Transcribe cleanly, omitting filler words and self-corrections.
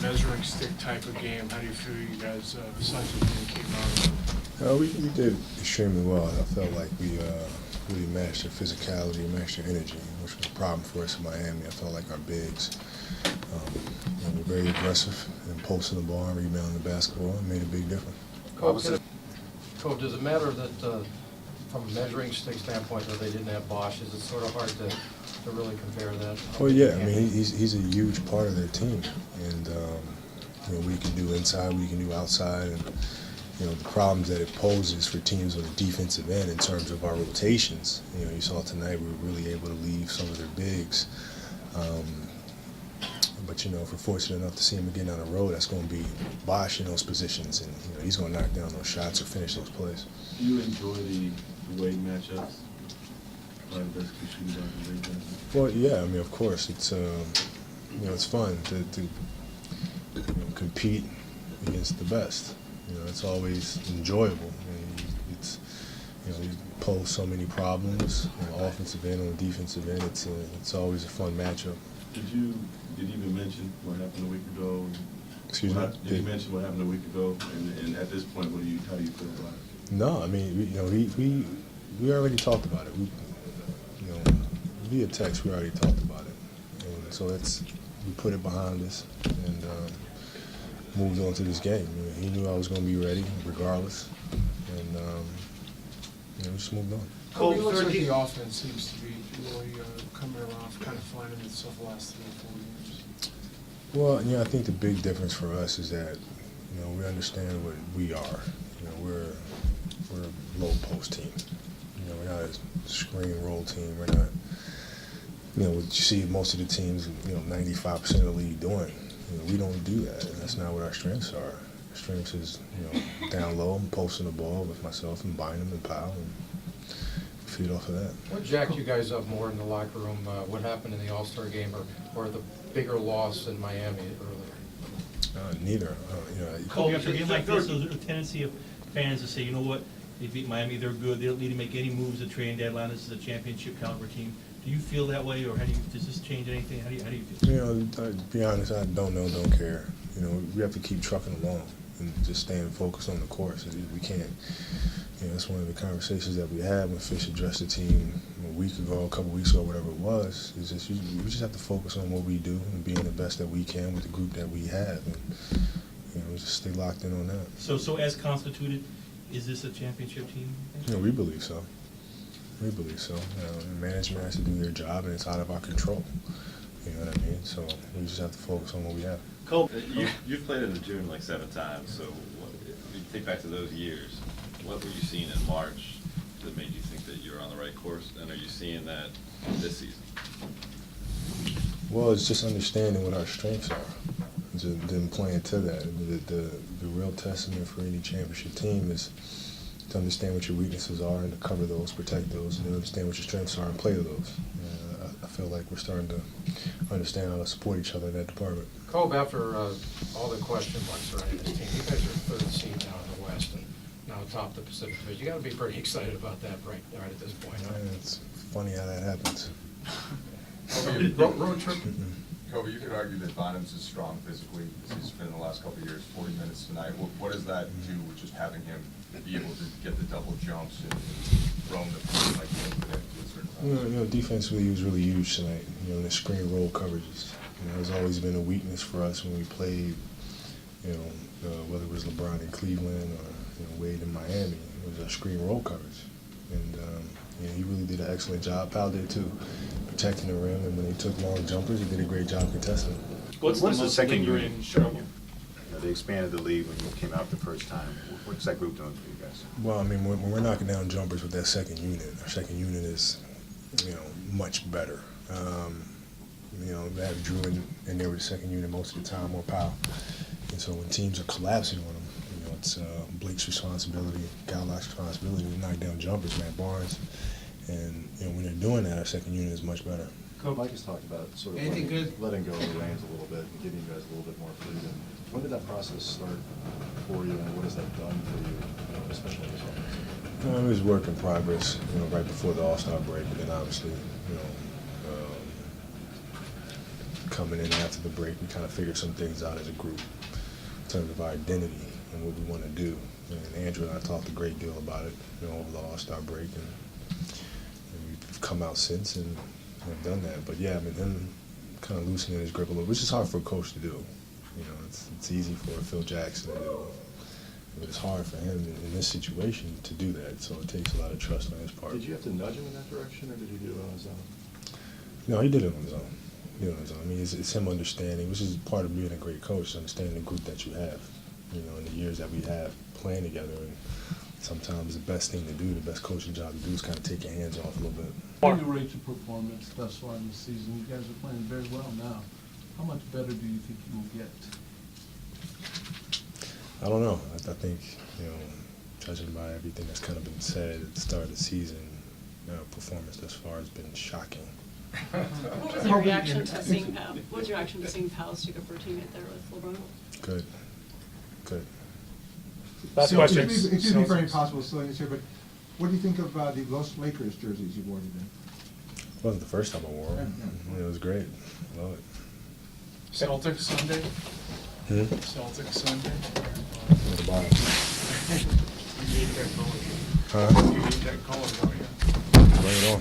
measuring stick type of game. How do you feel you guys besides the game came out of it? We did extremely well. I felt like we really matched their physicality, matched their energy, which was a problem for us in Miami. I felt like our bigs were very aggressive and posting the ball and rebounding the basketball and made a big difference. Coach, does it matter that from a measuring stick standpoint that they didn't have Bosch? Is it sort of hard to really compare that? Well, yeah, I mean, he's a huge part of their team, and we can do inside, we can do outside, and the problems that it poses for teams on the defensive end in terms of our rotations. You saw tonight we were really able to leave some of their bigs. But if we're fortunate enough to see him again down the road, that's going to be Bosch in those positions, and he's going to knock down those shots or finish those plays. Do you enjoy the weight matchups? Well, yeah. I mean, of course, it's it's fun to compete against the best. It's always enjoyable. It's you pose so many problems on the offensive end, on the defensive end. It's always a fun matchup. Did you even mention what happened a week ago? Excuse me? Did you mention what happened a week ago? And at this point, how do you feel about it? No, I mean, we already talked about it. Via text, we already talked about it, and so we put it behind us and moved on to this game. He knew I was going to be ready regardless, and we just moved on. Kobe, it looks like the offense seems to be really coming around, kind of finding itself the last 3 or 4 years. Well, I think the big difference for us is that we understand what we are. We're a low post team. We're not a screen roll team. We're not. What you see most of the teams, 95% of the league doing. We don't do that. That's not what our strengths are. Our strengths is, down low and posting the ball with myself and Bynum and Powell and feed off of that. What jacked you guys up more in the locker room? What happened in the All-Star game or the bigger loss in Miami earlier? Neither. Kobe, after a game like this, there's a tendency of fans to say, you know what, they beat Miami, they're good, they don't need to make any moves at trade deadline, this is a championship caliber team. Do you feel that way, or does this change anything? How do you feel? To be honest, I don't know, don't care. We have to keep trucking along and just staying focused on the course. We can't. That's one of the conversations that we had when Fish addressed the team a week ago, a couple weeks ago, whatever it was. Is just we just have to focus on what we do and being the best that we can with the group that we have, and just stay locked in on that. So as constituted, is this a championship team? We believe so. We believe so. Management has to do their job, and it's out of our control. You know what I mean? So we just have to focus on what we have. Kobe, you've played in the June like 7 times. So if you think back to those years, what were you seeing in March that made you think that you're on the right course? And are you seeing that this season? Well, it's just understanding what our strengths are, and then playing to that. The real testament for any championship team is to understand what your weaknesses are and to cover those, protect those, and understand what your strengths are and play to those. I feel like we're starting to understand how to support each other in that department. Kobe, after all the question marks surrounding this team, you guys are 3rd seed now in the West and now top the Pacific Division. You got to be pretty excited about that right at this point. Huh? It's funny how that happens. Kobe, road trip. Kobe, you could argue that Bynum's is strong physically. He's been in the last couple of years, 40 minutes tonight. What does that do with just having him be able to get the double jumps and throw him the play like he did to a certain time? Defensively, he was really huge tonight. The screen roll coverages. It's always been a weakness for us when we played, whether it was LeBron in Cleveland or Wade in Miami. It was our screen roll coverage. And he really did an excellent job. Powell did too, protecting the rim. And when they took long jumpers, he did a great job contesting them. What's the most second lingering unit struggle? They expanded the league when you came out the first time. What's that group doing for you guys? Well, I mean, when we're knocking down jumpers with that second unit, our second unit is, much better. They have Drew in there with the second unit most of the time, or Powell. And so when teams are collapsing on them, it's Blake's responsibility, Gallock's responsibility to knock down jumpers, Matt Barnes. And when they're doing that, our second unit is much better. Mike has talked about sort of letting go of the reins a little bit and giving you guys a little bit more freedom. When did that process start for you, and what has that done for you, especially in this offense? It was work in progress, right before the All-Star break, but then obviously, coming in after the break, we kind of figured some things out as a group in terms of our identity and what we want to do. And Andrew and I talked a great deal about it, over the All-Star break, and we've come out since and have done that. But yeah, I mean, him kind of loosening his grip a little, which is hard for a coach to do. It's easy for Phil Jackson to do, but it's hard for him in this situation to do that. So it takes a lot of trust on his part. Did you have to nudge him in that direction, or did he do it on his own? No, he did it on his own. I mean, it's him understanding, which is part of being a great coach, understanding the group that you have, in the years that we have playing together. And sometimes the best thing to do, the best coaching job to do is kind of take your hands off a little bit. How do you rate your performance thus far in the season? You guys are playing very well now. How much better do you think you will get? I don't know. I think, judging by everything that's kind of been said at the start of the season, performance thus far has been shocking. What was your reaction to seeing Powell stick up for a teammate there with LeBron? Good. Last question. Excuse me for any possible silliness here, but what do you think of the Los Lakers jerseys you wore today? It wasn't the first time I wore them. It was great. Love it. Celtics Sunday? Celtics Sunday? At the bottom. You need that color. Huh? You need that color, don't you? Bring it on.